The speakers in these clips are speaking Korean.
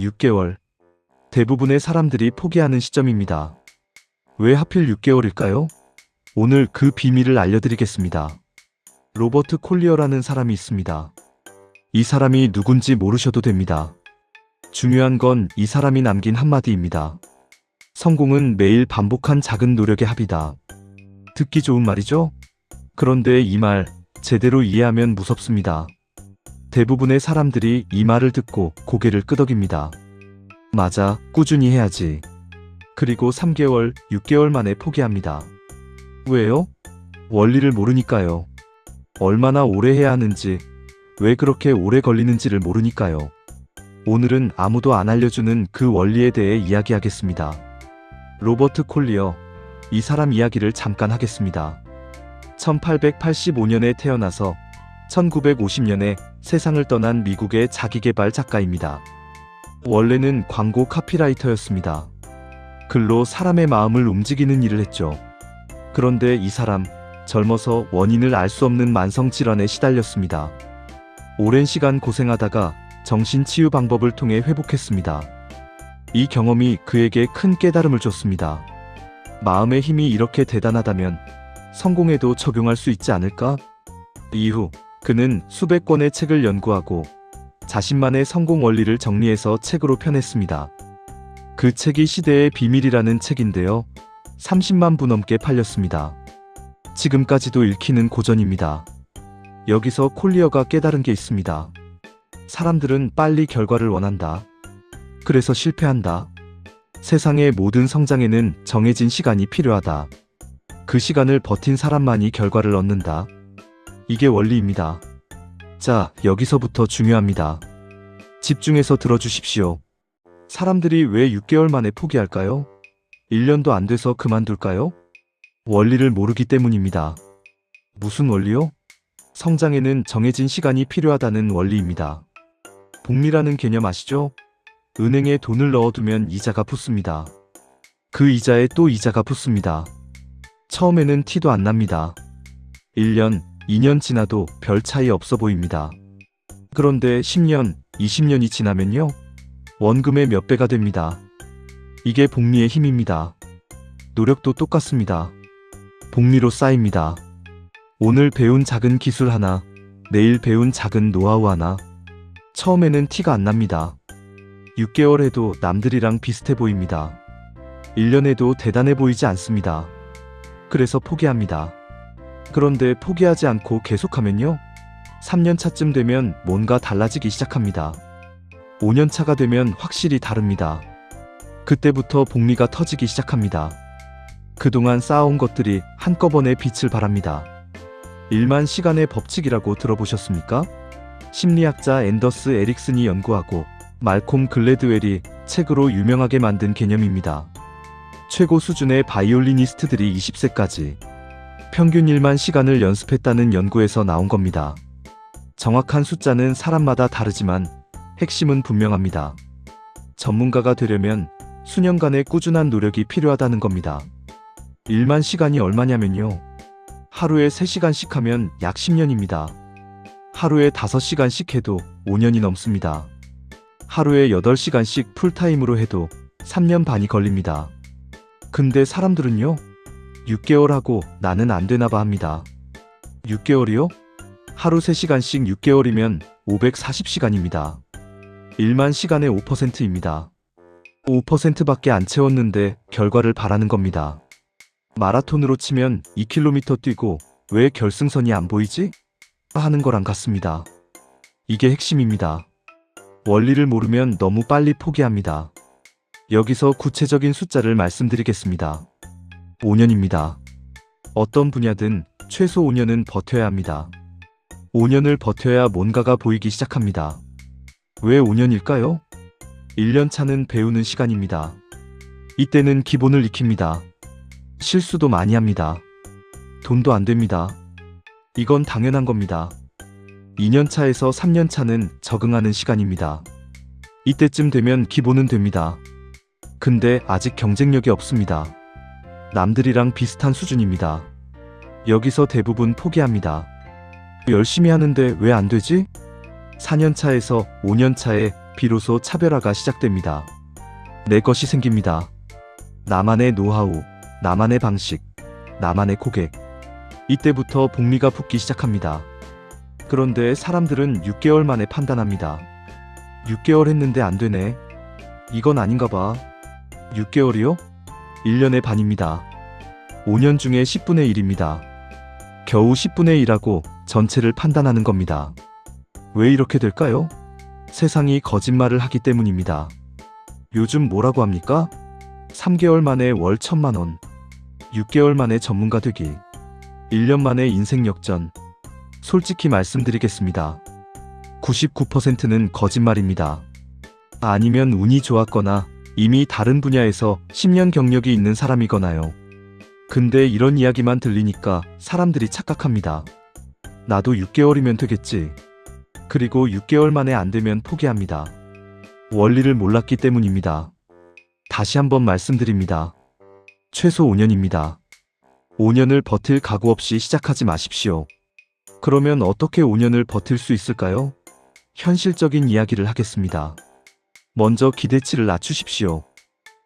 6개월. 대부분의 사람들이 포기하는 시점입니다. 왜 하필 6개월일까요? 오늘 그 비밀을 알려드리겠습니다. 로버트 콜리어라는 사람이 있습니다. 이 사람이 누군지 모르셔도 됩니다. 중요한 건 이 사람이 남긴 한마디입니다. 성공은 매일 반복한 작은 노력의 합이다. 듣기 좋은 말이죠? 그런데 이 말 제대로 이해하면 무섭습니다. 대부분의 사람들이 이 말을 듣고 고개를 끄덕입니다. 맞아, 꾸준히 해야지. 그리고 3개월, 6개월 만에 포기합니다. 왜요? 원리를 모르니까요. 얼마나 오래 해야 하는지, 왜 그렇게 오래 걸리는지를 모르니까요. 오늘은 아무도 안 알려주는 그 원리에 대해 이야기하겠습니다. 로버트 콜리어, 이 사람 이야기를 잠깐 하겠습니다. 1885년에 태어나서 1950년에 세상을 떠난 미국의 자기계발 작가입니다. 원래는 광고 카피라이터였습니다. 글로 사람의 마음을 움직이는 일을 했죠. 그런데 이 사람, 젊어서 원인을 알 수 없는 만성질환에 시달렸습니다. 오랜 시간 고생하다가 정신치유 방법을 통해 회복했습니다. 이 경험이 그에게 큰 깨달음을 줬습니다. 마음의 힘이 이렇게 대단하다면 성공에도 적용할 수 있지 않을까? 이후 그는 수백 권의 책을 연구하고 자신만의 성공 원리를 정리해서 책으로 펴냈습니다. 그 책이 시대의 비밀이라는 책인데요. 30만 부 넘게 팔렸습니다. 지금까지도 읽히는 고전입니다. 여기서 콜리어가 깨달은 게 있습니다. 사람들은 빨리 결과를 원한다. 그래서 실패한다. 세상의 모든 성장에는 정해진 시간이 필요하다. 그 시간을 버틴 사람만이 결과를 얻는다. 이게 원리입니다. 자, 여기서부터 중요합니다. 집중해서 들어주십시오. 사람들이 왜 6개월 만에 포기할까요? 1년도 안 돼서 그만둘까요? 원리를 모르기 때문입니다. 무슨 원리요? 성장에는 정해진 시간이 필요하다는 원리입니다. 복리라는 개념 아시죠? 은행에 돈을 넣어두면 이자가 붙습니다. 그 이자에 또 이자가 붙습니다. 처음에는 티도 안 납니다. 1년, 2년 지나도 별 차이 없어 보입니다. 그런데 10년, 20년이 지나면요? 원금의 몇 배가 됩니다. 이게 복리의 힘입니다. 노력도 똑같습니다. 복리로 쌓입니다. 오늘 배운 작은 기술 하나, 내일 배운 작은 노하우 하나. 처음에는 티가 안 납니다. 6개월 해도 남들이랑 비슷해 보입니다. 1년 해도 대단해 보이지 않습니다. 그래서 포기합니다. 그런데 포기하지 않고 계속하면요? 3년 차쯤 되면 뭔가 달라지기 시작합니다. 5년 차가 되면 확실히 다릅니다. 그때부터 복리가 터지기 시작합니다. 그동안 쌓아온 것들이 한꺼번에 빛을 발합니다. 1만 시간의 법칙이라고 들어보셨습니까? 심리학자 앤더스 에릭슨이 연구하고 말콤 글래드웰이 책으로 유명하게 만든 개념입니다. 최고 수준의 바이올리니스트들이 20세까지 평균 1만 시간을 연습했다는 연구에서 나온 겁니다. 정확한 숫자는 사람마다 다르지만 핵심은 분명합니다. 전문가가 되려면 수년간의 꾸준한 노력이 필요하다는 겁니다. 1만 시간이 얼마냐면요. 하루에 3시간씩 하면 약 10년입니다. 하루에 5시간씩 해도 5년이 넘습니다. 하루에 8시간씩 풀타임으로 해도 3년 반이 걸립니다. 근데 사람들은요? 6개월 하고 나는 안 되나 봐 합니다. 6개월이요? 하루 3시간씩 6개월이면 540시간입니다. 1만 시간의 5%입니다. 5%밖에 안 채웠는데 결과를 바라는 겁니다. 마라톤으로 치면 2km 뛰고 왜 결승선이 안 보이지? 하는 거랑 같습니다. 이게 핵심입니다. 원리를 모르면 너무 빨리 포기합니다. 여기서 구체적인 숫자를 말씀드리겠습니다. 5년입니다. 어떤 분야든 최소 5년은 버텨야 합니다. 5년을 버텨야 뭔가가 보이기 시작합니다. 왜 5년일까요? 1년 차는 배우는 시간입니다. 이때는 기본을 익힙니다. 실수도 많이 합니다. 돈도 안 됩니다. 이건 당연한 겁니다. 2년 차에서 3년 차는 적응하는 시간입니다. 이때쯤 되면 기본은 됩니다. 근데 아직 경쟁력이 없습니다. 남들이랑 비슷한 수준입니다. 여기서 대부분 포기합니다. 열심히 하는데 왜 안 되지? 4년 차에서 5년 차에 비로소 차별화가 시작됩니다. 내 것이 생깁니다. 나만의 노하우, 나만의 방식, 나만의 고객. 이때부터 복리가 붙기 시작합니다. 그런데 사람들은 6개월 만에 판단합니다. 6개월 했는데 안 되네. 이건 아닌가 봐. 6개월이요? 1년의 반입니다. 5년 중에 10분의 1입니다. 겨우 10분의 1하고 전체를 판단하는 겁니다. 왜 이렇게 될까요? 세상이 거짓말을 하기 때문입니다. 요즘 뭐라고 합니까? 3개월 만에 월 1,000만 원, 6개월 만에 전문가 되기, 1년 만에 인생 역전. 솔직히 말씀드리겠습니다. 99%는 거짓말입니다. 아니면 운이 좋았거나 이미 다른 분야에서 10년 경력이 있는 사람이거나요. 근데 이런 이야기만 들리니까 사람들이 착각합니다. 나도 6개월이면 되겠지. 그리고 6개월 만에 안 되면 포기합니다. 원리를 몰랐기 때문입니다. 다시 한번 말씀드립니다. 최소 5년입니다. 5년을 버틸 각오 없이 시작하지 마십시오. 그러면 어떻게 5년을 버틸 수 있을까요? 현실적인 이야기를 하겠습니다. 먼저 기대치를 낮추십시오.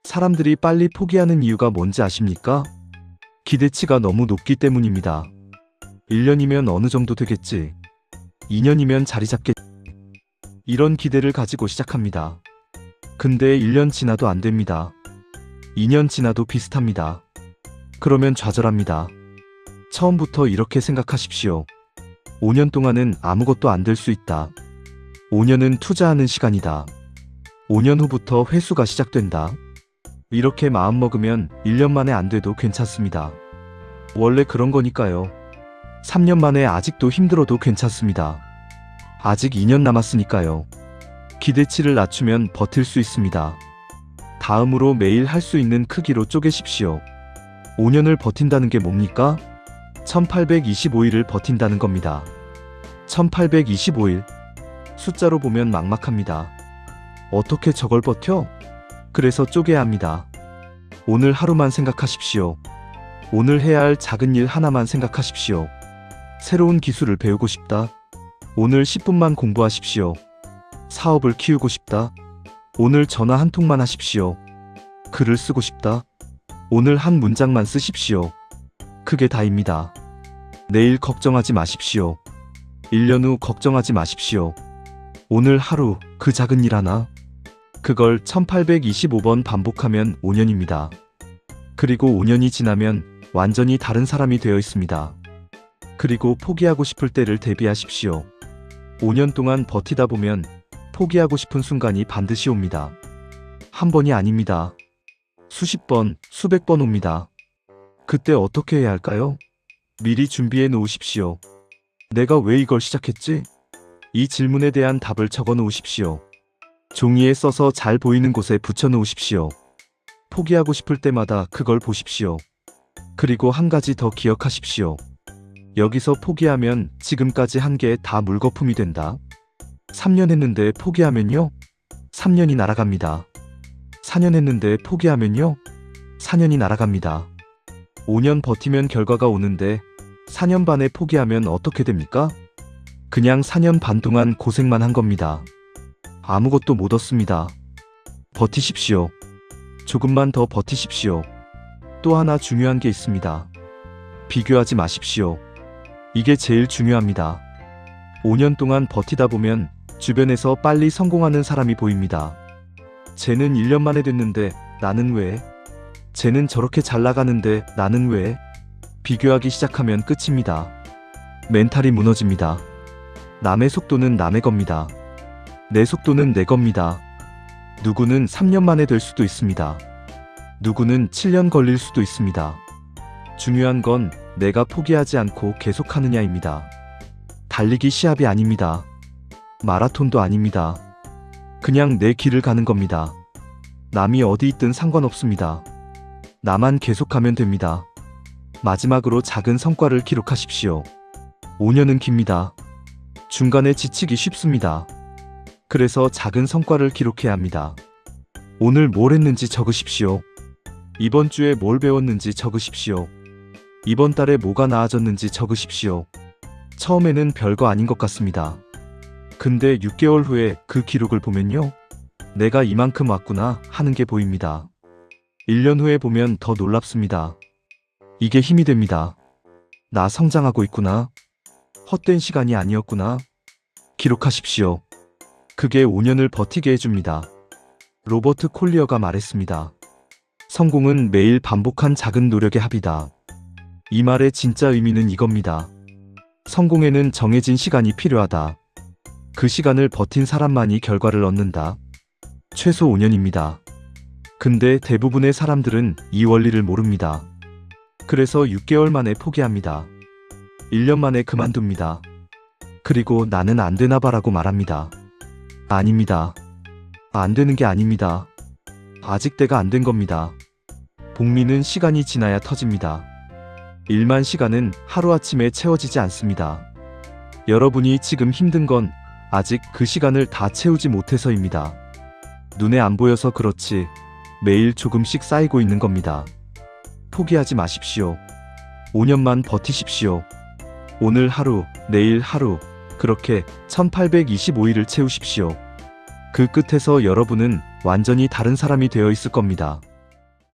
사람들이 빨리 포기하는 이유가 뭔지 아십니까? 기대치가 너무 높기 때문입니다. 1년이면 어느 정도 되겠지. 2년이면 자리 잡겠지. 이런 기대를 가지고 시작합니다. 근데 1년 지나도 안 됩니다. 2년 지나도 비슷합니다. 그러면 좌절합니다. 처음부터 이렇게 생각하십시오. 5년 동안은 아무것도 안 될 수 있다. 5년은 투자하는 시간이다. 5년 후부터 회수가 시작된다. 이렇게 마음먹으면 1년 만에 안 돼도 괜찮습니다. 원래 그런 거니까요. 3년 만에 아직도 힘들어도 괜찮습니다. 아직 2년 남았으니까요. 기대치를 낮추면 버틸 수 있습니다. 다음으로 매일 할 수 있는 크기로 쪼개십시오. 5년을 버틴다는 게 뭡니까? 1825일을 버틴다는 겁니다. 1825일. 숫자로 보면 막막합니다. 어떻게 저걸 버텨? 그래서 쪼개야 합니다. 오늘 하루만 생각하십시오. 오늘 해야 할 작은 일 하나만 생각하십시오. 새로운 기술을 배우고 싶다. 오늘 10분만 공부하십시오. 사업을 키우고 싶다. 오늘 전화 한 통만 하십시오. 글을 쓰고 싶다. 오늘 한 문장만 쓰십시오. 그게 다입니다. 내일 걱정하지 마십시오. 1년 후 걱정하지 마십시오. 오늘 하루 그 작은 일 하나. 그걸 1825번 반복하면 5년입니다. 그리고 5년이 지나면 완전히 다른 사람이 되어 있습니다. 그리고 포기하고 싶을 때를 대비하십시오. 5년 동안 버티다 보면 포기하고 싶은 순간이 반드시 옵니다. 한 번이 아닙니다. 수십 번, 수백 번 옵니다. 그때 어떻게 해야 할까요? 미리 준비해 놓으십시오. 내가 왜 이걸 시작했지? 이 질문에 대한 답을 적어 놓으십시오. 종이에 써서 잘 보이는 곳에 붙여 놓으십시오. 포기하고 싶을 때마다 그걸 보십시오. 그리고 한 가지 더 기억하십시오. 여기서 포기하면 지금까지 한 게 다 물거품이 된다. 3년 했는데 포기하면요? 3년이 날아갑니다. 4년 했는데 포기하면요? 4년이 날아갑니다. 5년 버티면 결과가 오는데 4년 반에 포기하면 어떻게 됩니까? 그냥 4년 반 동안 고생만 한 겁니다. 아무것도 못 얻습니다. 버티십시오. 조금만 더 버티십시오. 또 하나 중요한 게 있습니다. 비교하지 마십시오. 이게 제일 중요합니다. 5년 동안 버티다 보면 주변에서 빨리 성공하는 사람이 보입니다. 쟤는 1년 만에 됐는데 나는 왜? 쟤는 저렇게 잘 나가는데 나는 왜? 비교하기 시작하면 끝입니다. 멘탈이 무너집니다. 남의 속도는 남의 겁니다. 내 속도는 내 겁니다. 누구는 3년 만에 될 수도 있습니다. 누구는 7년 걸릴 수도 있습니다. 중요한 건 내가 포기하지 않고 계속하느냐입니다. 달리기 시합이 아닙니다. 마라톤도 아닙니다. 그냥 내 길을 가는 겁니다. 남이 어디 있든 상관없습니다. 나만 계속하면 됩니다. 마지막으로 작은 성과를 기록하십시오. 5년은 깁니다. 중간에 지치기 쉽습니다. 그래서 작은 성과를 기록해야 합니다. 오늘 뭘 했는지 적으십시오. 이번 주에 뭘 배웠는지 적으십시오. 이번 달에 뭐가 나아졌는지 적으십시오. 처음에는 별거 아닌 것 같습니다. 근데 6개월 후에 그 기록을 보면요. 내가 이만큼 왔구나 하는 게 보입니다. 1년 후에 보면 더 놀랍습니다. 이게 힘이 됩니다. 나 성장하고 있구나. 헛된 시간이 아니었구나. 기록하십시오. 그게 5년을 버티게 해줍니다. 로버트 콜리어가 말했습니다. 성공은 매일 반복한 작은 노력의 합이다. 이 말의 진짜 의미는 이겁니다. 성공에는 정해진 시간이 필요하다. 그 시간을 버틴 사람만이 결과를 얻는다. 최소 5년입니다. 근데 대부분의 사람들은 이 원리를 모릅니다. 그래서 6개월 만에 포기합니다. 1년 만에 그만둡니다. 그리고 나는 안 되나 봐라고 말합니다. 아닙니다. 안 되는 게 아닙니다. 아직 때가 안 된 겁니다. 복리는 시간이 지나야 터집니다. 일만 시간은 하루아침에 채워지지 않습니다. 여러분이 지금 힘든 건 아직 그 시간을 다 채우지 못해서입니다. 눈에 안 보여서 그렇지 매일 조금씩 쌓이고 있는 겁니다. 포기하지 마십시오. 5년만 버티십시오. 오늘 하루, 내일 하루, 그렇게 1825일을 채우십시오. 그 끝에서 여러분은 완전히 다른 사람이 되어 있을 겁니다.